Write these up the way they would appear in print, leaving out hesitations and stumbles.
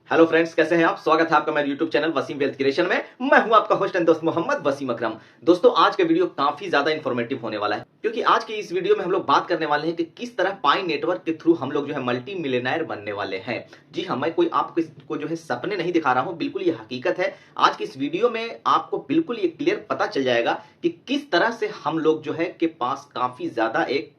Hello friends, कैसे हैं आप। स्वागत है आपका मेरे YouTube channel Waseem wealth creation में। मैं हूं आपका होस्ट एंड दोस्त मोहम्मद वसीम अकरम। दोस्तों, आज का वीडियो काफी ज्यादा इंफॉर्मेटिव होने वाला है, क्योंकि आज के इस वीडियो में हम लोग बात करने वाले हैं कि किस तरह पाई नेटवर्क के थ्रू हम लोग जो है मल्टी मिलियनेयर बनने वाले हैं। जी हाँ, मैं कोई आपको जो है सपने नहीं दिखा रहा हूं, बिल्कुल ये हकीकत है। आज की इस वीडियो में आपको बिल्कुल ये क्लियर पता चल जाएगा कि किस तरह से हम लोग जो है के पास काफी ज्यादा एक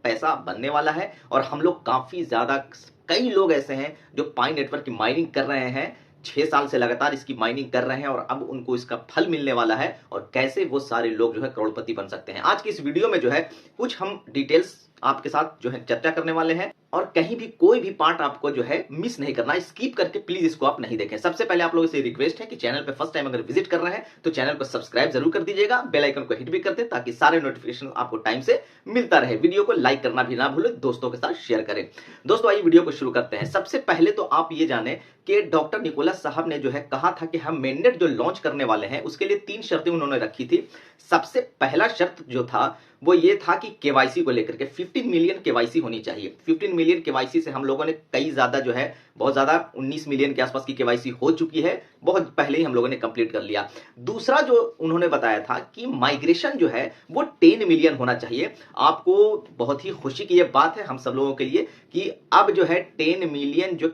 पैसा बनने वाला है, और हम लोग काफी ज्यादा, कई लोग ऐसे हैं जो पाई नेटवर्क की माइनिंग कर रहे हैं, 6 साल से लगातार इसकी माइनिंग कर रहे हैं और अब उनको इसका फल मिलने वाला है, और कैसे वो सारे लोग जो है करोड़पति बन सकते हैं। आज की इस वीडियो में जो है कुछ हम डिटेल्स आपके साथ जो है चर्चा करने वाले हैं, और कहीं भी कोई भी पार्ट आपको जो है मिस नहीं करना, स्किप करके प्लीज इसको आप नहीं देखें। सबसे पहले आप लोगों से रिक्वेस्ट है कि चैनल पे फर्स्ट टाइम अगर विजिट कर रहे हैं तो चैनल को सब्सक्राइब जरूर कर दीजिएगा, बेल आइकन को हिट भी कर दें ताकि सारे नोटिफिकेशन आपको टाइम से मिलता रहे। वीडियो को लाइक करना भी ना भूलें, दोस्तों के साथ शेयर करें। दोस्तों, आइए वीडियो को शुरू करते हैं। सबसे पहले तो आप ये जाने कि डॉक्टर निकोलस साहब ने जो है कहा था कि हम मेननेट जो लॉन्च करने वाले हैं उसके लिए 3 शर्तें उन्होंने रखी थी। सबसे पहला शर्त जो था वो ये था कि केवाईसी को लेकर के 15 मिलियन केवाईसी होनी चाहिए। 15 मिलियन केवाईसी से हम लोगों ने कई ज्यादा जो है बहुत ज्यादा 19 मिलियन के आसपास की केवाईसी हो चुकी है, बहुत पहले ही हम लोगों ने कंप्लीट कर लिया। दूसरा जो उन्होंने बताया था कि माइग्रेशन जो है वो 10 मिलियन होना चाहिए। आपको बहुत ही खुशी की ये बात है हम सब लोगों के लिए कि अब जो है 10 मिलियन जो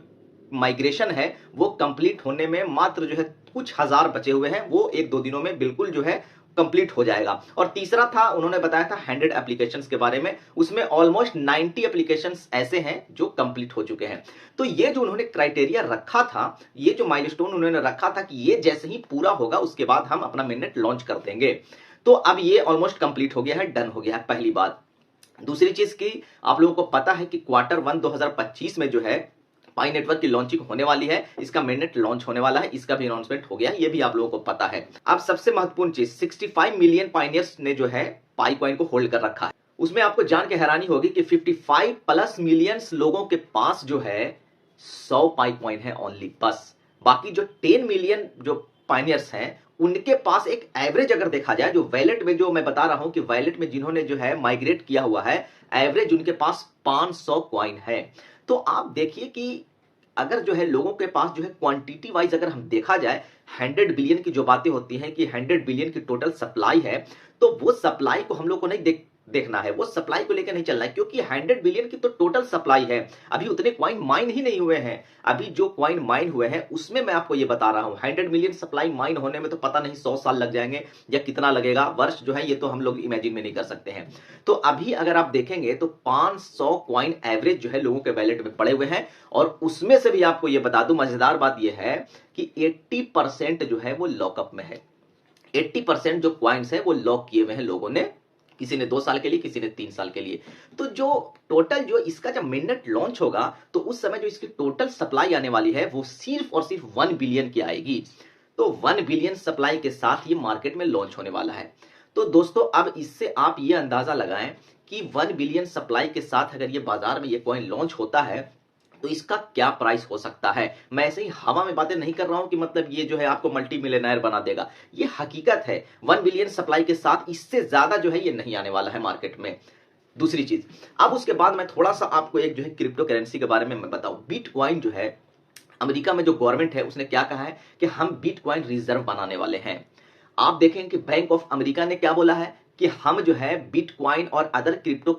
माइग्रेशन है वो कंप्लीट होने में मात्र जो है कुछ हजार बचे हुए हैं, वो 1-2 दिनों में बिल्कुल जो है कंप्लीट हो जाएगा। और तीसरा था, उन्होंने बताया था 100 एप्लीकेशंस के बारे में, उसमें ऑलमोस्ट 90 एप्लीकेशंस ऐसे हैं जो कंप्लीट हो चुके हैं। तो ये जो उन्होंने क्राइटेरिया रखा था, ये जो माइलस्टोन उन्होंने रखा था कि ये जैसे ही पूरा होगा उसके बाद हम अपना मिनट लॉन्च कर देंगे, तो अब ये ऑलमोस्ट कंप्लीट हो गया है, डन हो गया है, पहली बात। दूसरी चीज की आप लोगों को पता है कि Q1 2025 में जो है पाई नेटवर्क की लॉन्चिंग होने वाली है, इसका मेननेट लॉन्च होने वाला है, इसका भी अनाउंसमेंट हो गया है, ये भी आप लोगों को पता है। अब सबसे महत्वपूर्ण चीज, 65 मिलियन पाइनियर्स ने जो है पाई कॉइन को होल्ड कर रखा है। उसमें आपको जान के हैरानी होगी कि 55 प्लस मिलियंस लोगों के पास जो है 100 पाई कॉइन है ओनली, बस। बाकी जो 10 मिलियन जो पाइनियर्स हैं उनके पास एक एवरेज अगर देखा जाए, जो वैलेट में, जो मैं बता रहा हूं कि वैलेट में जिन्होंने जो है माइग्रेट किया हुआ है, एवरेज उनके पास 500 कॉइन है। तो आप देखिए कि अगर जो है लोगों के पास जो है क्वांटिटी वाइज अगर हम देखा जाए, 100 बिलियन की जो बातें होती हैं कि 100 बिलियन की टोटल सप्लाई है, तो वो सप्लाई को हम लोग को नहीं देखना है, वो सप्लाई को लेकर नहीं चलना है, क्योंकि 100 बिलियन की तो टोटल सप्लाई है। अभी उतने क्वाइन माइन ही नहीं हुए हैं। अभी जो क्वाइन माइन हुए हैं उसमें मैं आपको ये बता रहा हूं, 100 मिलियन सप्लाई माइन होने में तो पता नहीं 100 साल लग जाएंगे या कितना लगेगा, वर्ष जो है ये तो हम लोग इमेजिन में नहीं कर सकते हैं। तो अभी अगर आप देखेंगे तो 500 क्वाइन एवरेज जो है लोगों के वैलेट में पड़े हुए हैं, और उसमें से भी आपको ये बता दूं, मजेदार बात यह है कि 80% जो है वो लॉकअप में है। 80% जो क्वाइंस है वो लॉक किए हुए हैं लोगों ने, किसी ने 2 साल के लिए, किसी ने 3 साल के लिए। तो जो टोटल जो इसका जब मिनट लॉन्च होगा तो उस समय जो इसकी टोटल सप्लाई आने वाली है वो सिर्फ और सिर्फ 1 बिलियन की आएगी। तो 1 बिलियन सप्लाई के साथ ये मार्केट में लॉन्च होने वाला है। तो दोस्तों, अब इससे आप ये अंदाजा लगाएं कि 1 बिलियन सप्लाई के साथ अगर ये बाजार में ये कॉइन लॉन्च होता है तो इसका क्या प्राइस हो सकता है। मैं ऐसे ही हवा में बातें नहीं कर रहा हूं कि मतलब ये जो है आपको मल्टी मिलियनेयर बना देगा, ये हकीकत है। 1 बिलियन सप्लाई के साथ इससे ज्यादा जो है ये नहीं आने वाला है मार्केट में। दूसरी चीज, अब उसके बाद मैं थोड़ा सा आपको एक जो है क्रिप्टो करेंसी के बारे में मैं बताऊं। बिटकॉइन जो है, अमेरिका में जो गवर्नमेंट है उसने क्या कहा है कि हम बिटकॉइन रिजर्व बनाने वाले हैं। आप देखें कि बैंक ऑफ अमेरिका ने क्या बोला है कि हम जो है बिटकॉइन और अदर क्रिप्टो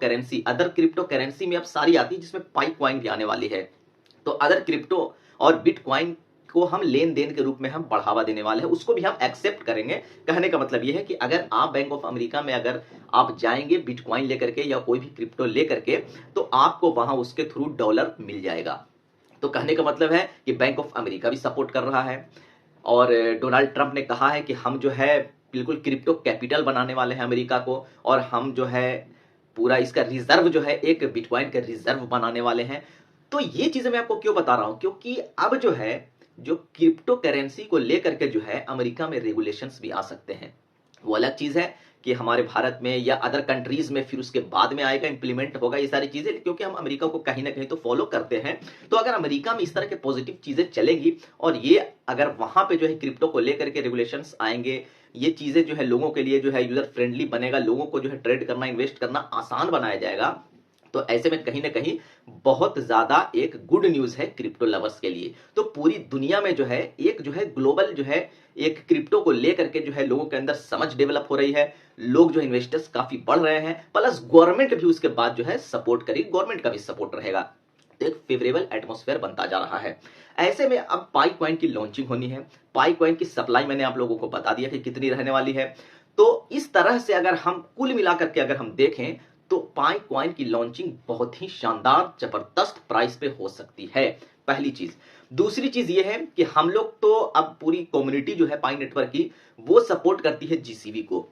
करेंसी में अब सारी आती है, जिसमें पाई कॉइन भी आने वाली है। तो अदर क्रिप्टो और बिटकॉइन को हम लेन देन के रूप में हम बढ़ावा देने वाले हैं, उसको भी हम एक्सेप्ट करेंगे। कहने का मतलब यह है कि अगर आप बैंक ऑफ अमेरिका में अगर आप जाएंगे बिटकॉइन लेकर के या कोई भी क्रिप्टो लेकर के, तो आपको वहां उसके थ्रू डॉलर मिल जाएगा। तो कहने का मतलब है कि बैंक ऑफ अमेरिका भी सपोर्ट कर रहा है, और डोनाल्ड ट्रंप ने कहा है कि हम जो है बिल्कुल क्रिप्टो कैपिटल बनाने वाले हैं अमेरिका को, और हम जो है पूरा इसका रिजर्व जो है एक बिटकॉइन का रिजर्व बनाने वाले हैं। तो ये चीजें मैं आपको क्यों बता रहा हूं, क्योंकि अब जो है जो क्रिप्टो करेंसी को लेकर के जो है अमेरिका में रेगुलेशंस भी आ सकते हैं। वो अलग चीज है कि हमारे भारत में या अदर कंट्रीज में फिर उसके बाद में आएगा, इंप्लीमेंट होगा ये सारी चीजें, क्योंकि हम अमेरिका को कहीं ना कहीं तो फॉलो करते हैं। तो अगर अमेरिका में इस तरह के पॉजिटिव चीजें चलेंगी, और ये अगर वहां पे जो है क्रिप्टो को लेकर के रेगुलेशंस आएंगे, ये चीजें जो है लोगों के लिए जो है यूजर फ्रेंडली बनेगा, लोगों को जो है ट्रेड करना, इन्वेस्ट करना आसान बनाया जाएगा, तो ऐसे में कहीं ना कहीं बहुत ज्यादा एक गुड न्यूज है क्रिप्टो लवर्स के लिए। तो पूरी दुनिया में जो है एक जो है ग्लोबल जो है एक क्रिप्टो को लेकर के जो है लोगों के अंदर समझ डेवलप हो रही है, लोग जो इन्वेस्टर्स काफी बढ़ रहे हैं, प्लस गवर्नमेंट भी उसके बाद जो है सपोर्ट करेगी, गवर्नमेंट का भी सपोर्ट रहेगा। तो एक फेवरेबल एटमॉस्फेयर बनता जा रहा है। ऐसे में अब पाई कॉइन की लॉन्चिंग होनी है। पाई कॉइन की सप्लाई मैंने आप लोगों को बता दिया कि कितनी रहने वाली है। तो इस तरह से अगर हम कुल मिलाकर के अगर हम देखें तो पाई कॉइन की लॉन्चिंग बहुत ही शानदार जबरदस्त प्राइस पे हो सकती है, पहली चीज। दूसरी चीज ये है कि हम लोग तो अब पूरी कम्युनिटी जो है पाई नेटवर्क की वो सपोर्ट करती है जीसीबी को।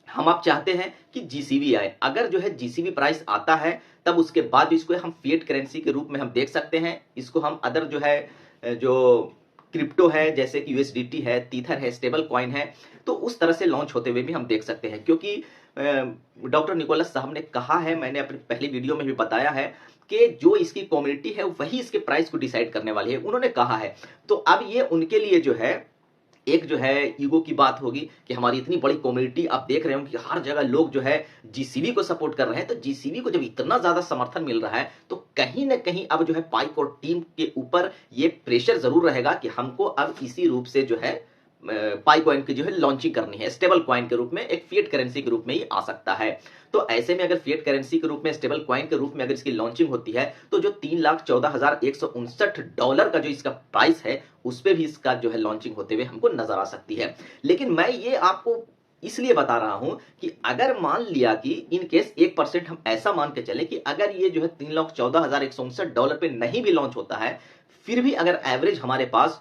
हम आप चाहते हैं कि जीसीबी आए। अगर जो है जीसीबी प्राइस आता है तब उसके बाद इसको हम फिएट करेंसी के रूप में हम देख सकते हैं। इसको हम अदर जो है जो क्रिप्टो है जैसे कि यूएसडीटी है, तीथर है, स्टेबल कॉइन है, तो उस तरह से लॉन्च होते हुए भी हम देख सकते हैं। क्योंकि डॉक्टर निकोलस साहब ने कहा है, मैंने अपनी पहली वीडियो में भी बताया है कि जो इसकी कम्युनिटी है वही इसके प्राइस को डिसाइड करने वाली है, उन्होंने कहा है। तो अब ये उनके लिए जो है एक जो है ईगो की बात होगी कि हमारी इतनी बड़ी कम्युनिटी, आप देख रहे हो कि हर जगह लोग जो है जीसीबी को सपोर्ट कर रहे हैं। तो जीसीबी को जब इतना ज्यादा समर्थन मिल रहा है तो कहीं ना कहीं अब जो है पाइक और टीम के ऊपर ये प्रेशर जरूर रहेगा कि हमको अब इसी रूप से जो है पाई कॉइन की जो है लॉन्चिंग करनी है। स्टेबल कॉइन के रूप में, एक फिएट करेंसी के रूप में ही आ सकता है। तो ऐसे में अगर फिएट करेंसी के रूप में, स्टेबल कॉइन के रूप में अगर इसकी लॉन्चिंग होती है तो जो $3,14,159 का जो इसका प्राइस है उस पर भी इसका जो है लॉन्चिंग होते हुए हमको नजर आ सकती है। लेकिन मैं ये आपको इसलिए बता रहा हूं कि अगर मान लिया कि इन केस 1% हम ऐसा मान के चले कि अगर ये जो है $3,14,159 पे नहीं भी लॉन्च होता है, फिर भी अगर एवरेज हमारे पास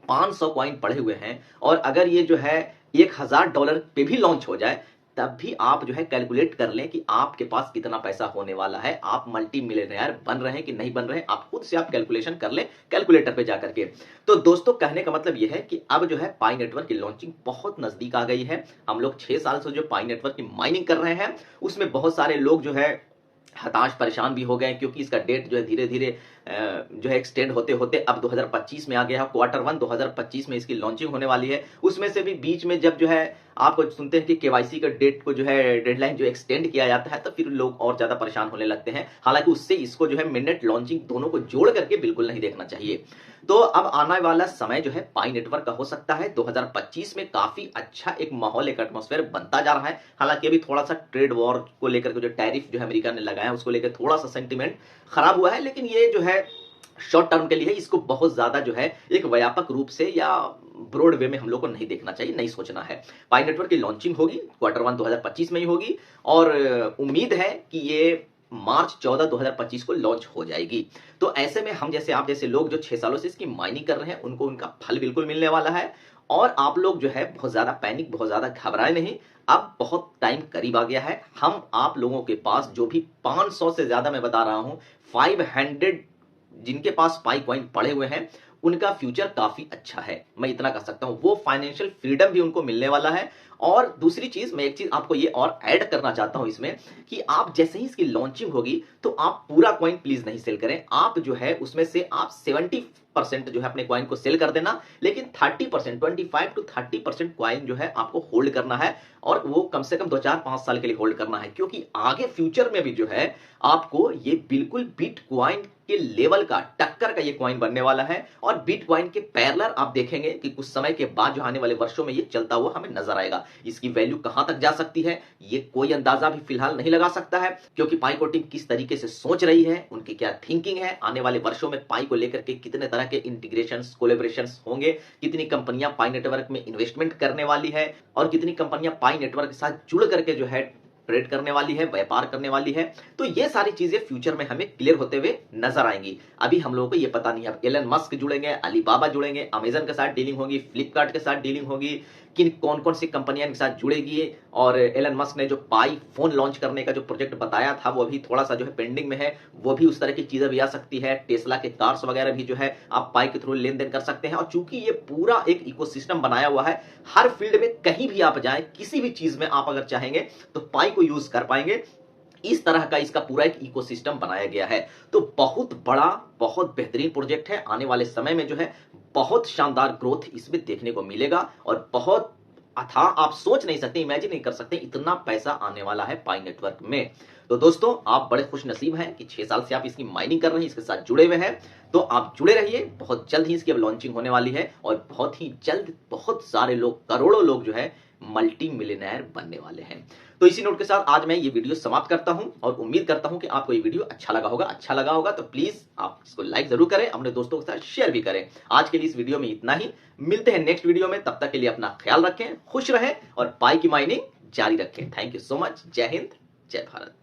500 कॉइन पड़े हुए हैं और अगर ये जो है $1,000 पे भी लॉन्च हो जाए, तब भी आप जो है कैलकुलेट कर लें कि आपके पास कितना पैसा होने वाला है, आप मल्टी मिलियनेयर बन रहे हैं कि नहीं बन रहे हैं, आप खुद से आप कैलकुलेशन कर लें कैलकुलेटर पे जाकर के। तो दोस्तों कहने का मतलब यह है कि अब जो है पाई नेटवर्क की लॉन्चिंग बहुत नजदीक आ गई है। हम लोग 6 साल से जो पाई नेटवर्क की माइनिंग कर रहे हैं उसमें बहुत सारे लोग जो है हताश परेशान भी हो गए, क्योंकि इसका डेट जो है धीरे धीरे जो है एक्सटेंड होते होते अब 2025 में आ गया है। Q1 2025 में इसकी लॉन्चिंग होने वाली है। उसमें से भी बीच में जब जो है आपको सुनते हैं कि केवाईसी का डेट को जो है डेडलाइन जो एक्सटेंड किया जाता है तो फिर लोग और ज्यादा परेशान होने लगते हैं। हालांकि उससे इसको जो है मिडनाइट लॉन्चिंग दोनों को जोड़ करके बिल्कुल नहीं देखना चाहिए। तो अब आने वाला समय जो है पाई नेटवर्क का हो सकता है 2025 में काफी अच्छा एक माहौल, एक एटमॉस्फेयर बनता जा रहा है। हालांकि अभी थोड़ा सा ट्रेड वॉर को लेकर के जो टैरिफ जो है अमेरिका ने लगाया उसको लेकर थोड़ा सा सेंटिमेंट खराब हुआ है, लेकिन ये जो है शॉर्ट टर्म के लिए इसको बहुत ज्यादा जो है एक व्यापक रूप से या ब्रॉड वे में हम लोग को नहीं देखना चाहिए, नहीं सोचना है। पाई नेटवर्क की लॉन्चिंग होगी Q1 2025 में ही होगी और उम्मीद है कि ये मार्च 14 2025 को लॉन्च हो जाएगी। तो ऐसे में हम जैसे आप जैसे लोग जो 6 सालों से इसकी माइनिंग कर रहे हैं उनको उनका फल बिल्कुल मिलने वाला है। और आप लोग जो है बहुत ज्यादा पैनिक, बहुत ज्यादा घबराए नहीं। अब बहुत टाइम करीब आ गया है। हम आप लोगों के पास जो भी 500 से ज्यादा, मैं बता रहा हूं 500 जिनके पास पाई कॉइन पड़े हुए हैं उनका फ्यूचर काफी अच्छा है, मैं इतना कह सकता हूं। वो फाइनेंशियल फ्रीडम भी उनको मिलने वाला है। और दूसरी चीज, मैं एक चीज आपको ये और ऐड करना चाहता हूं इसमें कि आप जैसे ही इसकी लॉन्चिंग होगी तो आप पूरा कॉइन प्लीज नहीं सेल करें। आप जो है उसमें से आप 70% जो है अपने कॉइन को सेल कर देना, लेकिन 30%, 25 to 30% कॉइन जो है आपको होल्ड करना है और वो कम से कम 2-4-5 साल के लिए होल्ड करना है। क्योंकि आगे फ्यूचर में भी जो है आपको ये बिल्कुल बिटकॉइन के लेवल का, टक्कर का ये कॉइन बनने वाला है। और बिटकॉइन के पैरेलल आप देखेंगे कि कुछ समय के बाद जो आने वाले वर्षों में ये चलता हुआ हमें नजर आएगा। इसकी वैल्यू कहां तक जा सकती है ये कोई अंदाजा भी फिलहाल नहीं लगा सकता है, क्योंकि पाई को टीम किस तरीके से सोच रही है, उनकी क्या थिंकिंग है, आने वाले वर्षों में पाई को लेकर के कितने तरह के इंटीग्रेशंस, कोलैबोरेशंस होंगे, कितनी कंपनियां पाई नेटवर्क में इन्वेस्टमेंट करने वाली है और कितनी कंपनियां पाई नेटवर्क के साथ जुड़ करके जो है ट्रेड करने वाली है, व्यापार करने वाली है। तो ये सारी चीजें फ्यूचर में हमें क्लियर होते हुए नजर आएंगी। अभी हम लोगों को ये पता नहीं है। अब एलन मस्क जुड़ेंगे, अलीबाबा जुड़ेंगे, अमेजन के साथ डीलिंग होगी, फ्लिपकार्ट के साथ डीलिंग होगी, किन कौन कौन सी कंपनियां के साथ जुड़ेगी। और एलन मस्क ने जो पाई फोन लॉन्च करने का जो प्रोजेक्ट बताया था वो अभी थोड़ा सा जो है पेंडिंग में है, वो भी उस तरह की चीजें भी आ सकती है। टेस्ला के कार्स वगैरह भी जो है आप पाई के थ्रू लेन देन कर सकते हैं। और चूंकि ये पूरा एक इकोसिस्टम बनाया हुआ है, हर फील्ड में कहीं भी आप जाएं, किसी भी चीज में आप अगर चाहेंगे तो पाई को यूज कर पाएंगे। इस तरह का इसका पूरा एक इकोसिस्टम बनाया गया है। तो बहुत बड़ा, बहुत बेहतरीन प्रोजेक्ट है। आने वाले समय में जो है बहुत शानदार ग्रोथ इसमें देखने को मिलेगा और बहुत अथाह आप सोच नहीं सकते, इमेजिन नहीं कर सकते इतना पैसा आने वाला है पाई नेटवर्क में। तो दोस्तों आप बड़े खुश नसीब हैं कि 6 साल से आप इसकी माइनिंग कर रहे हैं, इसके साथ जुड़े हुए हैं। तो आप जुड़े रहिए, बहुत जल्द ही इसकी अब लॉन्चिंग होने वाली है और बहुत ही जल्द बहुत सारे लोग, करोड़ों लोग जो है मल्टी मिलियनेयर बनने वाले हैं। तो इसी नोट के साथ आज मैं ये वीडियो समाप्त करता हूं और उम्मीद करता हूं कि आपको ये वीडियो अच्छा लगा होगा। अच्छा लगा होगा तो प्लीज आप इसको लाइक जरूर करें, अपने दोस्तों के साथ शेयर भी करें। आज के लिए इस वीडियो में इतना ही, मिलते हैं नेक्स्ट वीडियो में। तब तक के लिए अपना ख्याल रखें, खुश रहें और पाई की माइनिंग जारी रखें। Thank you so much. जय हिंद, जय भारत।